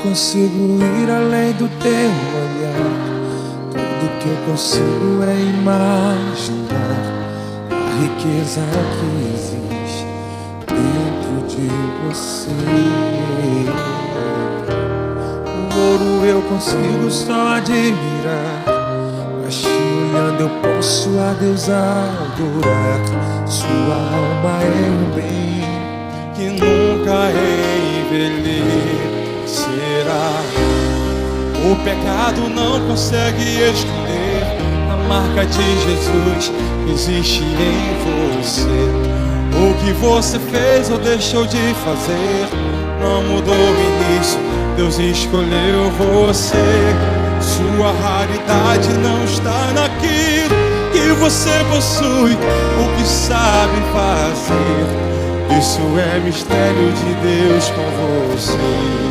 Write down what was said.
consigo ir além do teu olhar. Tudo que eu consigo é imaginar a riqueza que existe dentro de você. O ouro eu consigo só admirar, mas te olhando eu posso a Deus adorar. Sua alma é um bem que nunca envelhecerá. O pecado não consegue esconder a marca de Jesus que existe em você. O que você fez ou deixou de fazer não mudou o início, Deus escolheu você. Sua raridade não está naquilo que você possui, o que sabe fazer. Isso é mistério de Deus com você.